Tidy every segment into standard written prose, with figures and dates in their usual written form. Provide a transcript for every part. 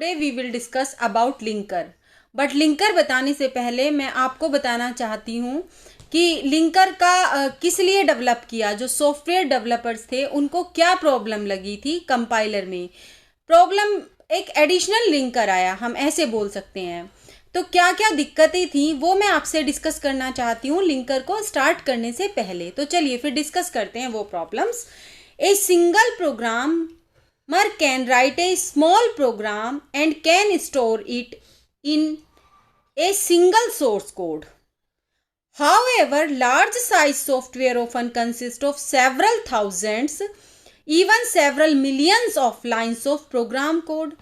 Today we will discuss about linker. But linker बताने से पहले मैं आपको बताना चाहती हूँ कि लिंकर का किस लिए डेवलप किया। जो सॉफ्टवेयर डेवलपर्स थे उनको क्या प्रॉब्लम लगी थी कंपाइलर में। प्रॉब्लम एक एडिशनल लिंकर आया, हम ऐसे बोल सकते हैं। तो क्या क्या दिक्कतें थी वो मैं आपसे डिस्कस करना चाहती हूँ लिंकर को स्टार्ट करने से पहले। तो चलिए फिर डिस्कस करते हैं वो problems. A single program can write a small program and can store it in a single source code. However, large size software often consists of several thousands, even several millions of lines of program code.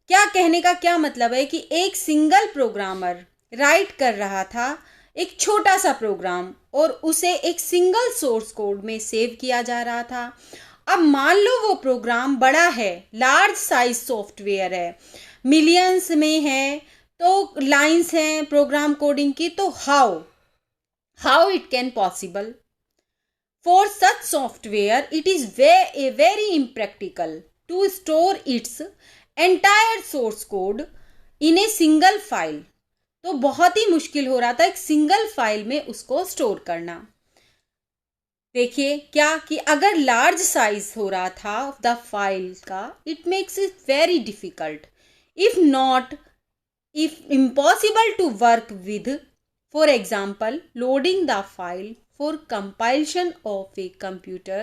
क्या कहने का क्या मतलब है कि एक single programmer right कर रहा था एक छोटा सा प्रोग्राम और उसे एक सिंगल सोर्स कोड में सेव किया जा रहा था। अब मान लो वो प्रोग्राम बड़ा है, लार्ज साइज सॉफ्टवेयर है, मिलियंस में है, तो लाइंस हैं प्रोग्राम कोडिंग की। तो how it can possible for such software it is very impractical to store its entire source code in a single file. तो बहुत ही मुश्किल हो रहा था एक सिंगल फाइल में उसको स्टोर करना। देखिए क्या कि अगर लार्ज साइज हो रहा था द फाइल का, it makes it very difficult if impossible to work with. For example, loading the file for compilation of a computer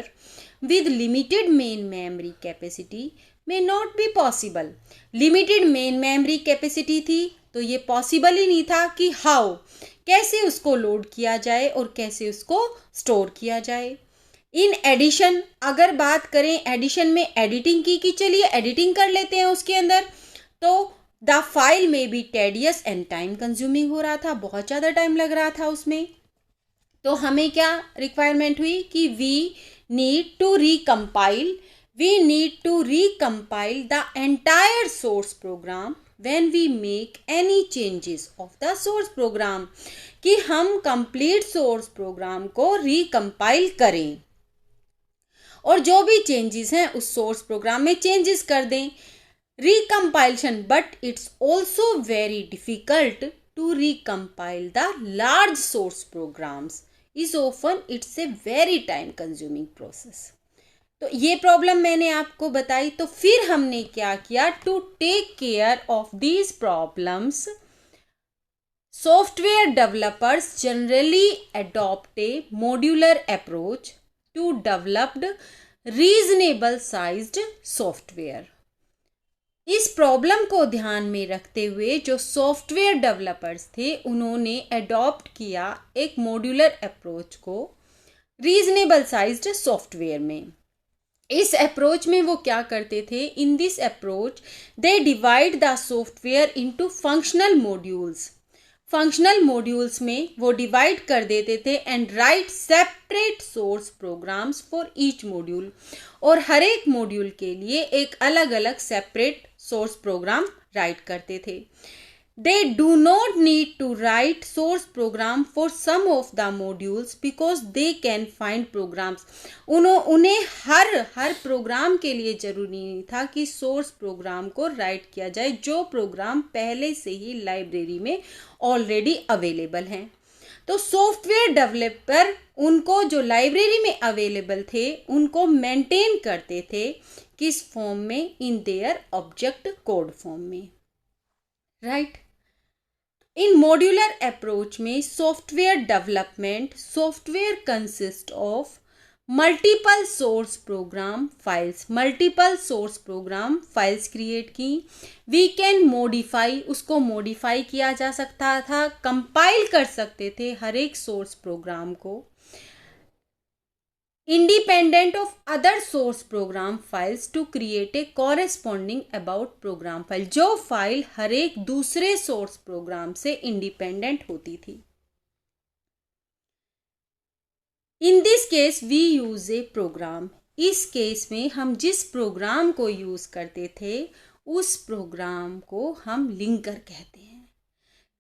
with limited main memory capacity may not be possible. Limited main memory capacity थी तो ये possible ही नहीं था कि कैसे उसको load किया जाए और कैसे उसको स्टोर किया जाए। इन एडिशन अगर बात करें एडिशन में एडिटिंग की कि चलिए एडिटिंग कर लेते हैं उसके अंदर, तो द फाइल में भी टेडियस एंड टाइम कंज्यूमिंग हो रहा था, बहुत ज़्यादा टाइम लग रहा था उसमें। तो हमें क्या रिक्वायरमेंट हुई कि we need to recompile the entire source program when we make any changes of the source program, कि हम कंप्लीट सोर्स प्रोग्राम को रिकम्पाइल करें और जो भी चेंजेस हैं उस सोर्स प्रोग्राम में चेंजेस कर दें। Recompilation, but it's also very difficult to recompile the large source programs is often it's a very time consuming process. तो ये प्रॉब्लम मैंने आपको बताई। तो फिर हमने क्या किया to take care of these problems, software developers generally adopt a modular approach to developed reasonable sized software. इस प्रॉब्लम को ध्यान में रखते हुए जो सॉफ्टवेयर डेवलपर्स थे उन्होंने अडॉप्ट किया एक मॉड्यूलर अप्रोच को रीजनेबल साइज्ड सॉफ्टवेयर में। इस अप्रोच में वो क्या करते थे, in this approach they divide the software into functional modules. Functional modules में वो डिवाइड कर देते थे and write separate source programs for each module, और हर एक मॉड्यूल के लिए एक अलग अलग सेपरेट सोर्स प्रोग्राम राइट करते थे। They do not need to write source program for some of the modules because they can find programs. उन्हें हर प्रोग्राम के लिए जरूरी नहीं था कि सोर्स प्रोग्राम को राइट किया जाए जो प्रोग्राम पहले से ही लाइब्रेरी में ऑलरेडी अवेलेबल हैं। तो सॉफ्टवेयर डेवलपर उनको जो लाइब्रेरी में अवेलेबल थे उनको मेंटेन करते थे किस फॉर्म में, in their object code form में, राइट। इन मॉड्यूलर अप्रोच में software development, software consist of multiple source program files create की। वी कैन मॉडिफाई, उसको मॉडिफाई किया जा सकता था, कंपाइल कर सकते थे हर एक सोर्स प्रोग्राम को independent of other source program files to create a corresponding about program file। जो फाइल हर एक दूसरे सोर्स प्रोग्राम से इंडिपेंडेंट होती थी। In this case we use a program. इस केस में हम जिस प्रोग्राम को यूज करते थे उस प्रोग्राम को हम लिंकर कहते हैं,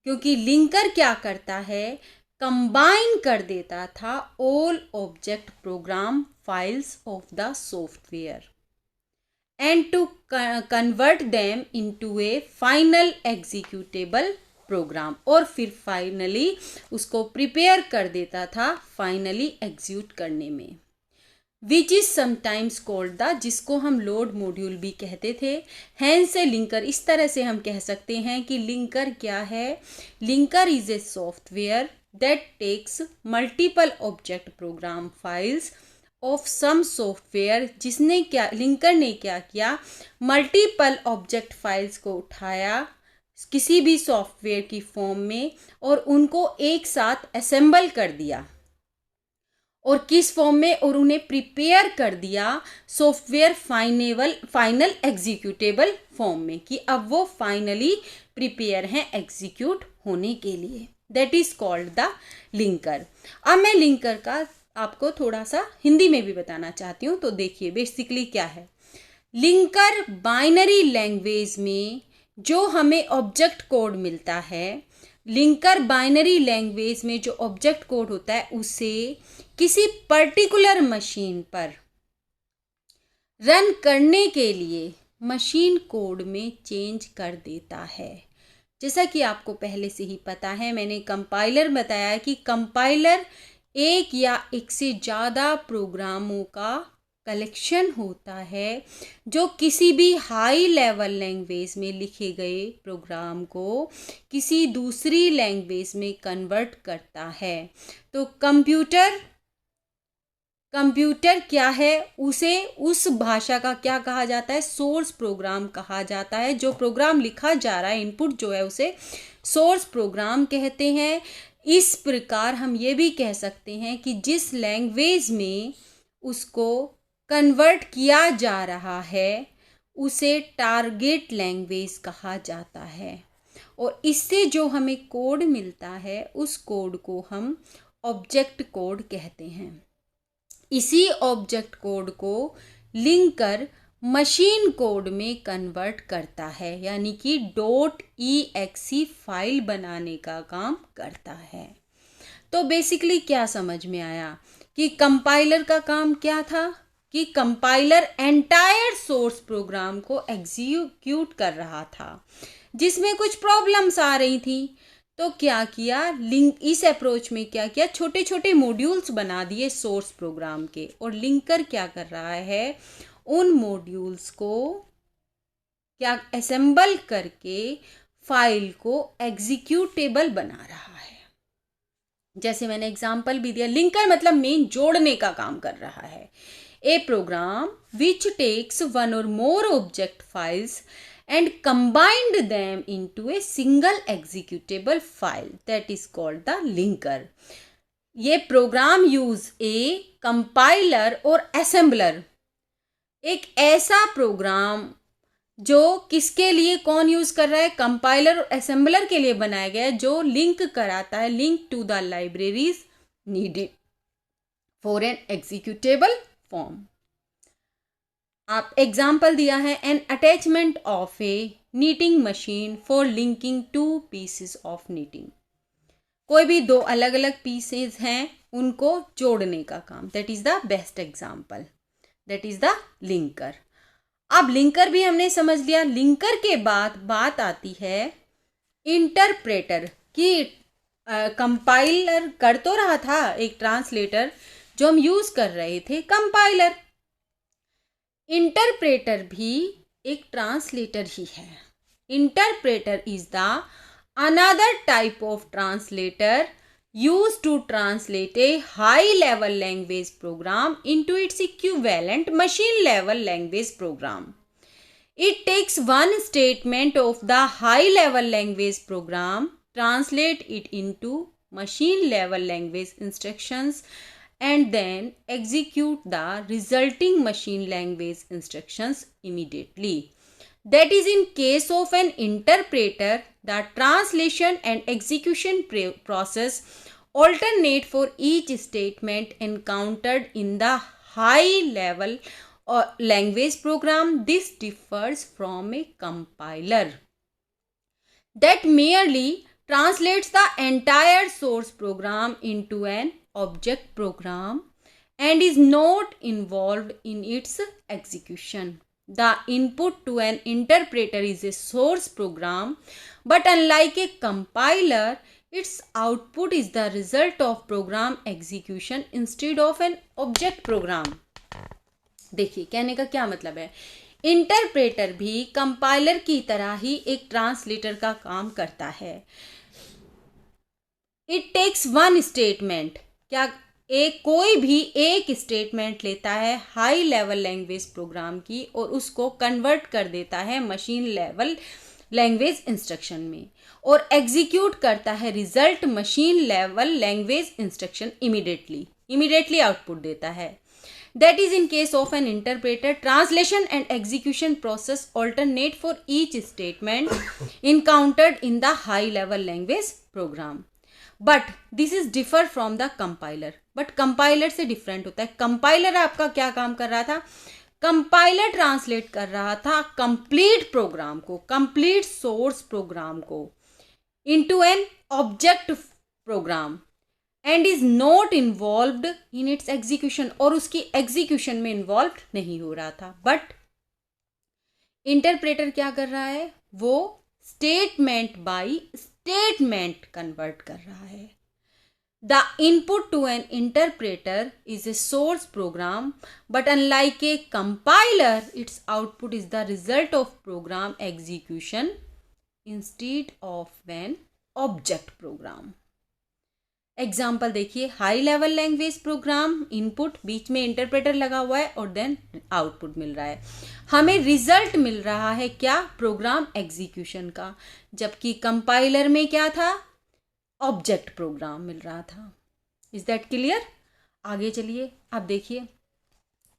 क्योंकि लिंकर क्या करता है, कंबाइन कर देता था all object program files of the software and to convert them into a final executable program, और फिर फाइनली उसको प्रिपेयर कर देता था फाइनली एग्जीक्यूट करने में, which is sometimes called the, जिसको हम लोड मॉड्यूल भी कहते थे। हैंस ए लिंकर, इस तरह से हम कह सकते हैं कि लिंकर क्या है। Linker is a software that takes multiple object program files of some software, जिसने क्या, लिंकर ने क्या किया, मल्टीपल ऑब्जेक्ट फाइल्स को उठाया किसी भी सॉफ्टवेयर की फॉर्म में और उनको एक साथ असेंबल कर दिया, और किस फॉर्म में, और उन्हें प्रिपेयर कर दिया सॉफ्टवेयर फाइनल एग्जीक्यूटेबल फॉर्म में, कि अब वो फाइनली प्रिपेयर हैं एग्जीक्यूट होने के लिए। That is called the linker. अब मैं लिंकर का आपको थोड़ा सा हिंदी में भी बताना चाहती हूँ। तो देखिए बेसिकली क्या है लिंकर। बाइनरी लैंग्वेज में जो हमें ऑब्जेक्ट कोड मिलता है, लिंकर बाइनरी लैंग्वेज में जो ऑब्जेक्ट कोड होता है उसे किसी पर्टिकुलर मशीन पर रन करने के लिए मशीन कोड में चेंज कर देता है। जैसा कि आपको पहले से ही पता है, मैंने कंपाइलर बताया कि कंपाइलर एक या एक से ज़्यादा प्रोग्रामों का कलेक्शन होता है जो किसी भी हाई लेवल लैंग्वेज में लिखे गए प्रोग्राम को किसी दूसरी लैंग्वेज में कन्वर्ट करता है। तो कंप्यूटर क्या है, उसे उस भाषा का क्या कहा जाता है, सोर्स प्रोग्राम कहा जाता है। जो प्रोग्राम लिखा जा रहा है, इनपुट जो है उसे सोर्स प्रोग्राम कहते हैं। इस प्रकार हम ये भी कह सकते हैं कि जिस लैंग्वेज में उसको कन्वर्ट किया जा रहा है उसे टारगेट लैंग्वेज कहा जाता है, और इससे जो हमें कोड मिलता है उस कोड को हम ऑब्जेक्ट कोड कहते हैं। इसी ऑब्जेक्ट कोड को लिंकर मशीन कोड में कन्वर्ट करता है, यानी कि .exe फाइल बनाने का काम करता है। तो बेसिकली क्या समझ में आया कि कंपाइलर का काम क्या था, कि कंपाइलर एंटायर सोर्स प्रोग्राम को एग्जीक्यूट कर रहा था जिसमें कुछ प्रॉब्लम्स आ रही थी। तो क्या किया, इस अप्रोच में क्या किया, छोटे छोटे मॉड्यूल्स बना दिए सोर्स प्रोग्राम के, और लिंकर क्या कर रहा है, उन मॉड्यूल्स को क्या असेंबल करके फाइल को एग्जीक्यूटेबल बना रहा है। जैसे मैंने एग्जांपल भी दिया, लिंकर मतलब मेन जोड़ने का काम कर रहा है। A program which takes one or more object files and combined them into a single executable file that is called the linker. ये प्रोग्राम यूज ए कंपाइलर और असेंबलर, एक ऐसा प्रोग्राम जो किसके लिए कौन यूज कर रहा है, कंपाइलर और असेंबलर के लिए बनाया गया है, जो लिंक कराता है, link to the libraries needed for an executable form. आप एग्जाम्पल दिया है, an attachment of a knitting machine for linking two pieces of knitting. कोई भी दो अलग अलग पीसेस हैं उनको जोड़ने का काम, that is the best example, that is the linker. अब लिंकर भी हमने समझ लिया। लिंकर के बाद बात आती है इंटरप्रेटर की। कंपाइलर कर तो रहा था एक ट्रांसलेटर, जो हम यूज कर रहे थे कंपाइलर, इंटरप्रेटर भी एक ट्रांसलेटर ही है। Interpreter is the another type of translator use to translate a high level language program into its equivalent machine level language program. It takes one statement of the high level language program, translate it into machine level language instructions and then execute the resulting machine language instructions immediately. That is, in case of an interpreter, the translation and execution process alternate for each statement encountered in the high level language program. This differs from a compiler that merely translates the entire source program into an object program and is not involved in its execution. The input to an interpreter is a source program, but unlike a compiler, its output is the result of program execution instead of an object program. देखिए कहने का क्या मतलब है, interpreter भी compiler की तरह ही एक ट्रांसलेटर का काम करता है. इट टेक्स वन स्टेटमेंट, क्या कोई भी एक स्टेटमेंट लेता है हाई लेवल लैंग्वेज प्रोग्राम की और उसको कन्वर्ट कर देता है मशीन लेवल लैंग्वेज इंस्ट्रक्शन में और एग्जीक्यूट करता है result machine level language instruction immediately output देता है. That is in case of an interpreter, translation and execution process alternate for each statement encountered in the high level language program. But this is differ from the compiler. But compiler से different होता है. Compiler आपका क्या काम कर रहा था, compiler translate कर रहा था कंप्लीट प्रोग्राम को, कंप्लीट सोर्स प्रोग्राम को into an object program and is not involved in its execution, और उसकी एग्जीक्यूशन में इन्वॉल्व नहीं हो रहा था. बट इंटरप्रेटर क्या कर रहा है, वो स्टेटमेंट बाय स्टेटमेंट कन्वर्ट कर रहा है. The input to an interpreter is a source program, but unlike a compiler its output is the result of program execution instead of an object program. Example देखिए, high level language program, input, बीच में interpreter लगा हुआ है और then output मिल रहा है. हमें रिजल्ट मिल रहा है क्या, प्रोग्राम एग्जीक्यूशन का, जबकि कंपाइलर में क्या था, ऑब्जेक्ट प्रोग्राम मिल रहा था. Is that clear? आगे चलिए, आप देखिए,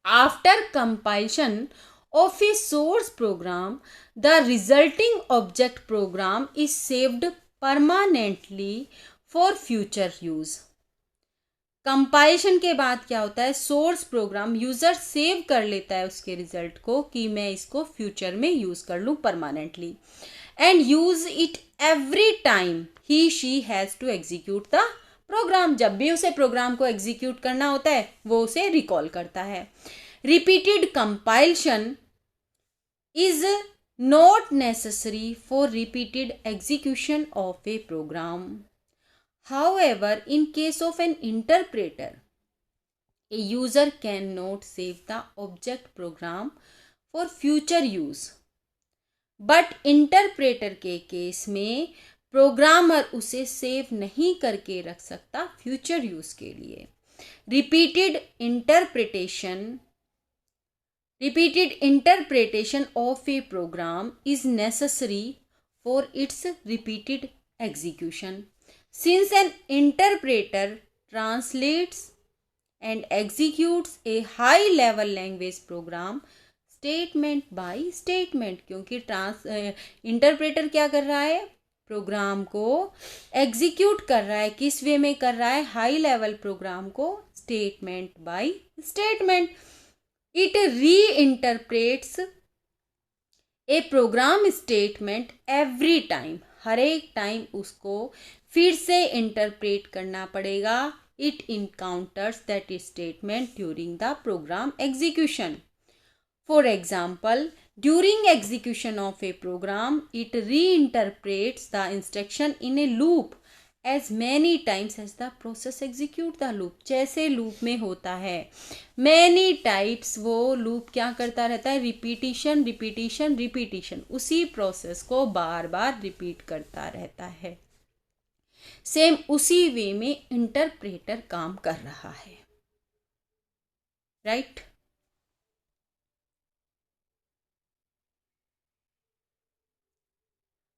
after compilation of a source program the resulting object program is saved permanently for future use. Compilation के बाद क्या होता है, सोर्स प्रोग्राम यूजर सेव कर लेता है उसके रिजल्ट को कि मैं इसको फ्यूचर में यूज कर लूँ permanently, and use it every time he she has to execute the program. जब भी उसे प्रोग्राम को एग्जीक्यूट करना होता है वो उसे रिकॉल करता है. Repeated compilation is not necessary for repeated execution of a program. However, in case of an interpreter, a user cannot save the object program for future use. But interpreter के case में programmer उसे save नहीं करके रख सकता future use के लिए. Repeated interpretation of a program is necessary for its repeated execution. Since an interpreter translates and executes a high level language program statement by statement, क्योंकि इंटरप्रेटर क्या कर रहा है, प्रोग्राम को एग्जीक्यूट कर रहा है. किस वे में कर रहा है, हाई लेवल प्रोग्राम को statement by statement. It reinterprets a program statement every time, हर एक टाइम उसको फिर से इंटरप्रेट करना पड़ेगा. It encounters that statement during the program execution. For example, during execution of a program it reinterprets the instruction in a loop as many times as the process execute the loop. जैसे loop में होता है many types, वो loop क्या करता रहता है, repetition repetition repetition, उसी प्रोसेस को बार बार रिपीट करता रहता है. सेम उसी वे में इंटरप्रेटर काम कर रहा है. राइट?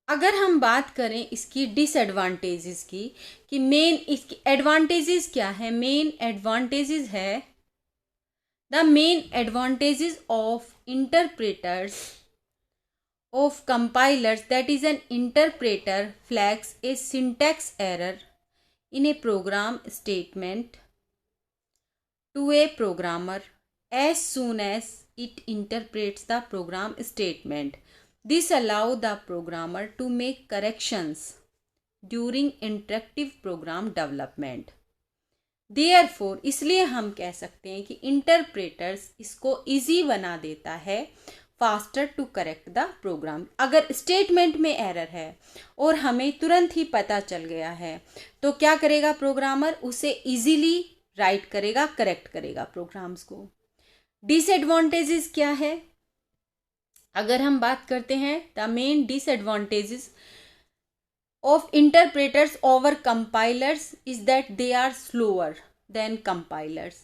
अगर हम बात करें इसकी डिसएडवांटेजेस की, कि मेन इसकी एडवांटेजेस क्या है, मेन एडवांटेजेस है, the main advantages of interpreters of compilers, that is an interpreter flags a syntax error in a program statement to a programmer as soon as it interprets the program statement. This allows the programmer to make corrections during interactive program development. Therefore, इसलिए हम कह सकते हैं कि interpreters इसको easy बना देता है faster to correct the program. अगर स्टेटमेंट में एरर है और हमें तुरंत ही पता चल गया है तो क्या करेगा प्रोग्रामर, उसे इजीली राइट करेगा, करेक्ट करेगा प्रोग्राम्स को। डिसएडवांटेजेस क्या है, अगर हम बात करते हैं the main disadvantages of interpreters over compilers is that they are slower than compilers.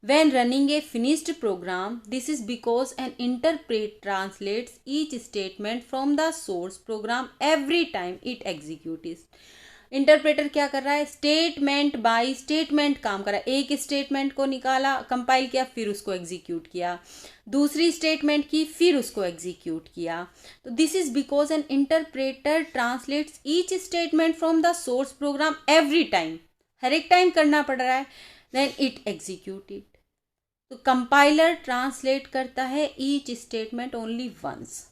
When running a finished program, this is because an interpreter translates each statement from the source program every time it executes. Interpreter क्या कर रहा है, statement by statement काम कर रहा है। एक statement को निकाला, कंपाइल किया, फिर उसको एग्जीक्यूट किया, दूसरी स्टेटमेंट की, फिर उसको एग्जीक्यूट किया। तो this is because an interpreter translates each statement from the source program every time, हर एक टाइम करना पड़ रहा है, देन इट एग्जीक्यूट इट। तो कंपाइलर ट्रांसलेट करता है each statement only once.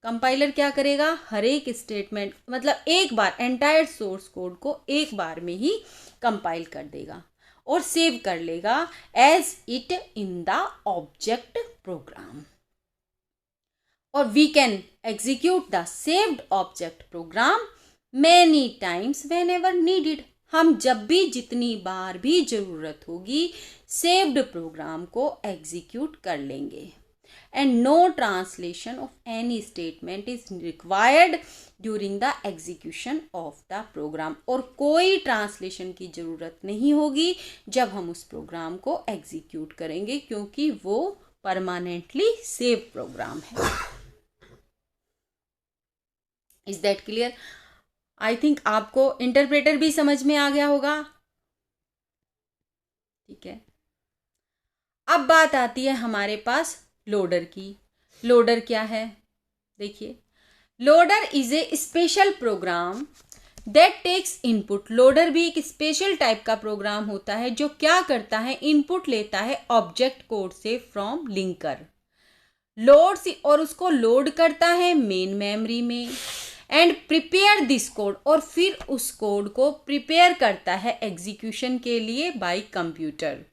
Compiler क्या करेगा, हर एक स्टेटमेंट मतलब एक बार एंटायर सोर्स कोड को एक बार में ही कंपाइल कर देगा और सेव कर लेगा as it in the object program. और we can execute the saved object program many times whenever needed. हम जब भी जितनी बार भी जरूरत होगी सेव्ड प्रोग्राम को एग्जीक्यूट कर लेंगे। And no translation of any statement is required during the execution of the program। और कोई ट्रांसलेशन की ज़रूरत नहीं होगी जब हम उस प्रोग्राम को एग्जीक्यूट करेंगे, क्योंकि वो परमानेंटली सेव प्रोग्राम है। Is that clear? I think आपको इंटरप्रेटर भी समझ में आ गया होगा। ठीक है, अब बात आती है हमारे पास लोडर की। लोडर क्या है, देखिए, loader is a special program that takes input. Loader भी एक स्पेशल टाइप का प्रोग्राम होता है जो क्या करता है, इनपुट लेता है ऑब्जेक्ट कोड से फ्रॉम लिंकर, लोड्स और उसको लोड करता है मेन मेमोरी में, एंड प्रिपेयर दिस कोड, और फिर उस कोड को प्रिपेयर करता है एग्जीक्यूशन के लिए बाय कंप्यूटर।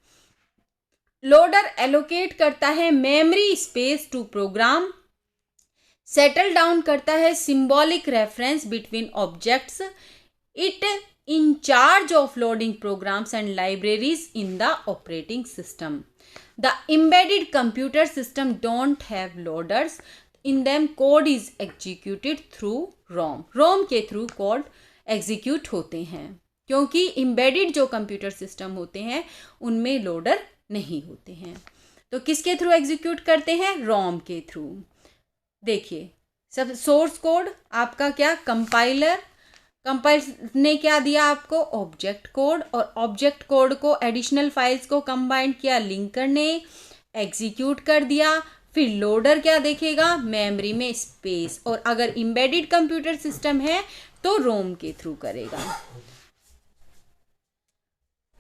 लोडर एलोकेट करता है memory space to program, settle down करता है symbolic reference between objects, it in charge of loading programs and libraries in the operating system. The embedded computer system don't have loaders, in them code is executed through ROM. ROM के through code execute होते हैं, क्योंकि embedded जो computer system होते हैं उनमें loader नहीं होते हैं। तो किसके थ्रू एग्जीक्यूट करते हैं, रोम के थ्रू। देखिए, सब सोर्स कोड आपका क्या, कंपाइलर, कंपाइलर ने क्या दिया आपको, ऑब्जेक्ट कोड, और ऑब्जेक्ट कोड को एडिशनल फाइल्स को कंबाइन किया लिंकर ने, एग्जीक्यूट कर दिया। फिर लोडर क्या देखेगा, मेमोरी में स्पेस, और अगर एम्बेडेड कंप्यूटर सिस्टम है तो रोम के थ्रू करेगा।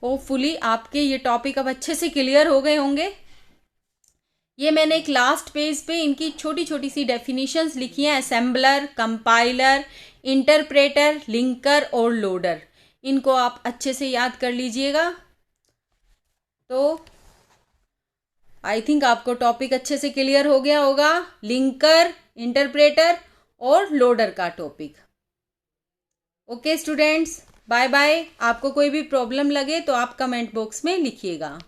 होपफुली आपके ये टॉपिक अब अच्छे से क्लियर हो गए होंगे। ये मैंने एक लास्ट पेज पे इनकी छोटी छोटी सी डेफिनेशंस लिखी हैं, असेंबलर, कंपाइलर, इंटरप्रेटर, लिंकर और लोडर। इनको आप अच्छे से याद कर लीजिएगा। तो आई थिंक आपको टॉपिक अच्छे से क्लियर हो गया होगा, लिंकर, इंटरप्रेटर और लोडर का topic. Okay students, bye bye. आपको कोई भी प्रॉब्लम लगे तो आप कमेंट बॉक्स में लिखिएगा।